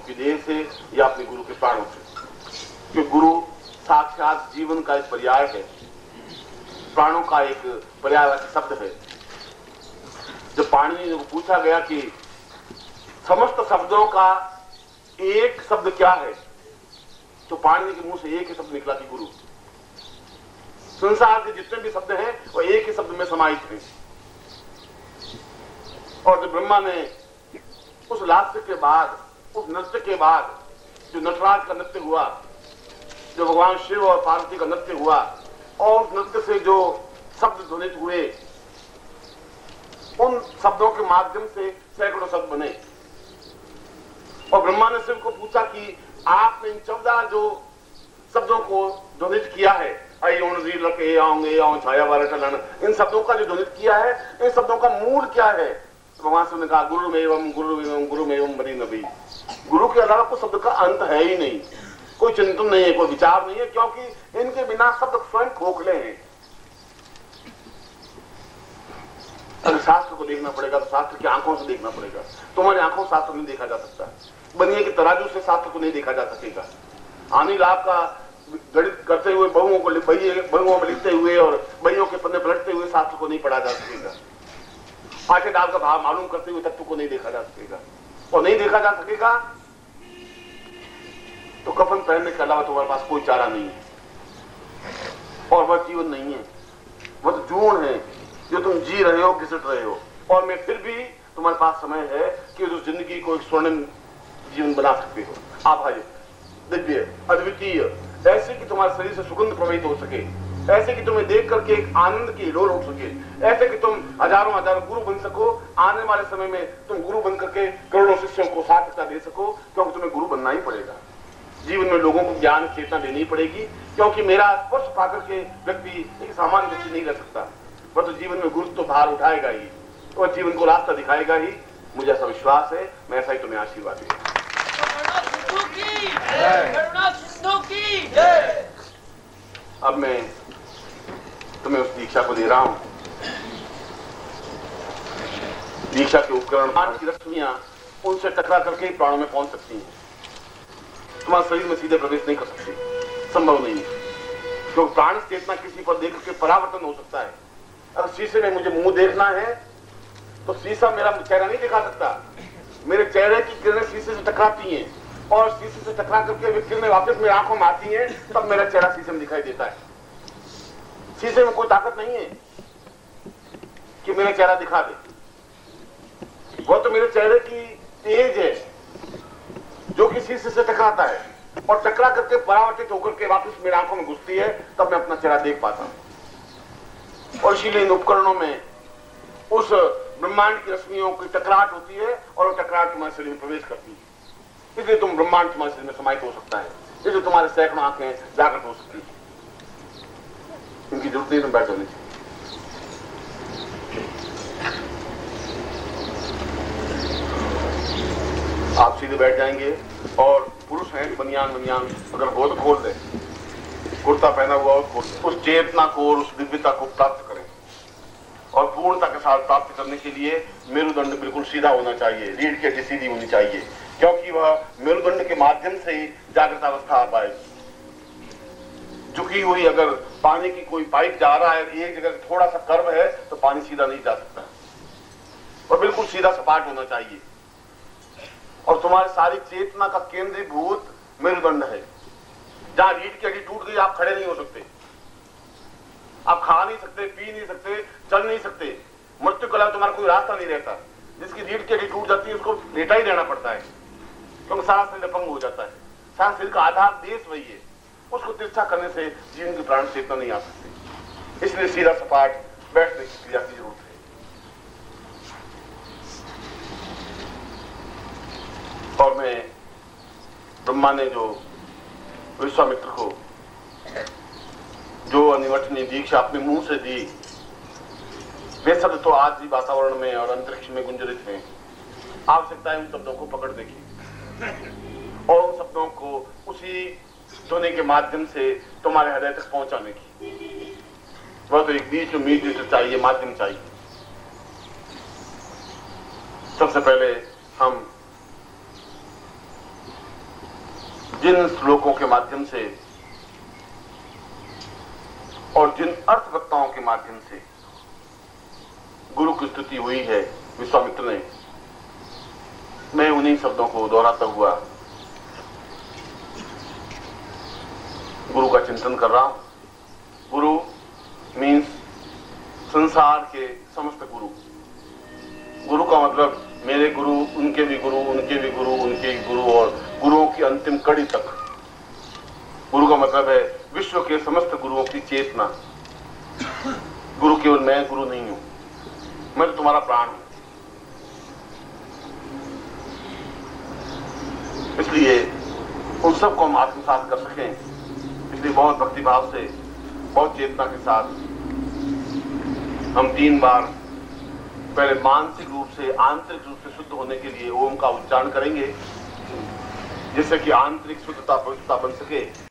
की देह से या अपने गुरु के प्राणों से। क्योंकि गुरु साक्षात जीवन का एक पर्याय है, प्राणों का एक पर्यायवाची शब्द है। जब पाणिनि को पूछा गया कि समस्त शब्दों का एक शब्द क्या है, तो पाणिनि के मुंह से एक ही शब्द निकला कि गुरु। संसार के जितने भी शब्द हैं वो एक ही शब्द में समाहित हैं। और जब ब्रह्मा ने उस लास्य के बाद, उस नृत्य के बाद, जो नटराज का नृत्य हुआ, जो भगवान शिव और पार्वती का नृत्य हुआ, और उस नृत्य से जो शब्द ध्वनित हुए, उन शब्दों के माध्यम से सैकड़ों शब्द बने। और ब्रह्मा ने शिव को पूछा कि आपने इन 14 जो शब्दों को ध्वनित किया है, छाया वाला टलन, इन शब्दों का जो ध्वनित किया है, इन शब्दों का मूल क्या है? तो भगवान शिव ने कहा गुरुमेवं गुरुमेवं गुरुमेवं बरी नबी। गुरु के अलावा कोई शब्द का अंत है ही नहीं, कोई चिंतन नहीं है, कोई विचार नहीं है, क्योंकि इनके बिना शब्द स्वयं खोखले हैं। अगर शास्त्र को देखना पड़ेगा तो शास्त्र की आंखों से देखना पड़ेगा। तुम्हारी आंखों से शास्त्र नहीं देखा जा सकता। बनिए के तराजू से शास्त्र को नहीं देखा जा सकेगा। अनिल आपका गणित करते हुए, बहुओं में लिखते हुए और बहियों के पन्ने पलटते हुए शास्त्र को नहीं पढ़ा जा सकेगा। आटे दाल का भाव मालूम करते हुए तत्व को नहीं देखा जा सकेगा। और नहीं देखा जा सकेगा तो कफन पहनने के अलावा तुम्हारे पास कोई चारा नहीं है। और वह जीवन नहीं है, वह तो जून है जो तुम जी रहे हो, घिसट रहे हो। और मैं फिर भी तुम्हारे पास समय है कि उस जिंदगी को एक स्वर्णिम जीवन बना सकते हो, आभायुक्त, दिव्य, अद्वितीय, ऐसे कि तुम्हारे शरीर से सुगंध प्रवाहित हो सके, ऐसे कि तुम्हें देख करके एक आनंद की डोर उठ सके, ऐसे कि तुम हजारों हजारों गुरु बन सको। आने वाले समय में तुम गुरु बन करके करोड़ों शिष्यों को सार्थकता दे सको, क्योंकि तुम्हें गुरु बनना ही पड़ेगा। जीवन में लोगों को ज्ञान चेतना देनी पड़ेगी, क्योंकि मेरा स्पर्श पाकर के व्यक्ति एक सामान्य व्यक्ति नहीं रह सकता। वह तो जीवन में गुरु तो भार उठाएगा ही, वह जीवन को रास्ता दिखाएगा ही। मुझे ऐसा विश्वास है, मैं ऐसा ही तुम्हें आशीर्वाद दूंगा। अब मैं तुम्हें उस दीक्षा को दे रहा हूं। दीक्षा के उपकरण की रश्मियां उनसे टकरा करके प्राणों में पहुंच सकती हैं, तुम्हारे शरीर में सीधे प्रवेश नहीं कर सकती, संभव नहीं है। क्योंकि प्राण चेतना किसी पर देख के परावर्तन हो सकता है। अगर शीशे में मुझे मुंह देखना है तो शीशा मेरा चेहरा नहीं दिखा सकता। मेरे चेहरे की किरणें शीशे से टकराती हैं, और शीशे से टकरा करके वे किरणें वापस मेरी आंखों में आती हैं, तब मेरा चेहरा शीशे में दिखाई देता है। शीशे में कोई ताकत नहीं है कि मेरा चेहरा दिखा दे। वो तो मेरे चेहरे की तेज है जो कि शीशे से टकराता है, और टकरा करके परावर्तित होकर के वापस मेरी आंखों में घुसती है, तब मैं अपना चेहरा देख पाता हूं। और इसीलिए इन उपकरणों में उस ब्रह्मांड की रश्मियों की टकराहट होती है, और वो टकराहट तुम्हारे शरीर में प्रवेश करती है। इसलिए तुम ब्रह्मांड तुम्हारे शरीर में समाहित हो सकता है, इसलिए तुम्हारे सैकड़ों आंखें जागृत हो सकती है। इनकी जरूरत नहीं, तुम बैठ जानी चाहिए। आप सीधे बैठ जाएंगे, और पुरुष हैं बनियान अगर हो तो खोल दे, कुर्ता पहना हुआ हो खोल दे। उस चेतना को और उस दिव्यता को प्राप्त करें, और पूर्णता के साथ प्राप्त करने के लिए मेरुदंड बिल्कुल सीधा होना चाहिए, रीढ़ की हड्डी सीधी होनी चाहिए, क्योंकि वह मेरुदंड के माध्यम से ही जागृत अवस्था आ पाएगी। झुकी हुई अगर पानी की कोई पाइप जा रहा है, एक जगह थोड़ा सा कर्व है, तो पानी सीधा नहीं जा सकता, और बिल्कुल सीधा सपाट होना चाहिए। और तुम्हारी सारी चेतना का केंद्रीभूत मेरुदंड है। जहां रीढ़ की हड्डी टूट गई, आप खड़े नहीं हो सकते, आप खा नहीं सकते, पी नहीं सकते, चल नहीं सकते। मृत्यु के अलावा तुम्हारा कोई रास्ता नहीं रहता। जिसकी रीढ़ की हड्डी टूट जाती है उसको लेटा ही रहना पड़ता है, क्योंकि सारा शरीर अपंग हो जाता है। सारा शरीर का आधार देश वही है, उसको तिरछा करने से जीवन की प्राण चेतना नहीं आ सकती। इसलिए सीधा सपाट बैठने की क्रिया की जरूरत है। और मैं ब्रह्मा ने जो विश्वामित्र को जो अनिवर्तनीय दीक्षा अपने मुंह से दी, वे शब्द तो आज भी वातावरण में और अंतरिक्ष में गुंजरित हैं। आवश्यकता है उन शब्दों को पकड़ने की, और उन शब्दों को उसी ध्वनि के माध्यम से तुम्हारे हृदय तक पहुंचाने की। वह तो एक बीच में मीडिएटर चाहिए, माध्यम चाहिए। सबसे पहले हम जिन श्लोकों के माध्यम से और जिन अर्थवक्ताओं के माध्यम से गुरु की स्तुति हुई है विश्वामित्र ने, मैं उन्हीं शब्दों को दोहराता हुआ गुरु का चिंतन कर रहा हूं। गुरु मीन्स संसार के समस्त गुरु। गुरु का मतलब मेरे गुरु, उनके भी गुरु, उनके भी गुरु, उनके भी गुरु और गुरुओं की अंतिम कड़ी तक। गुरु का मतलब है विश्व के समस्त गुरुओं की चेतना। गुरु केवल मैं गुरु नहीं हूं, मैं तो तुम्हारा प्राण हूं। इसलिए उन सबको हम आत्मसात कर सकें, इसलिए बहुत भक्तिभाव से, बहुत चेतना के साथ हम 3 बार पहले मानसिक रूप से, आंतरिक रूप से शुद्ध होने के लिए ओम का उच्चारण करेंगे, जिससे कि आंतरिक शुद्धता पवित्रता बन सके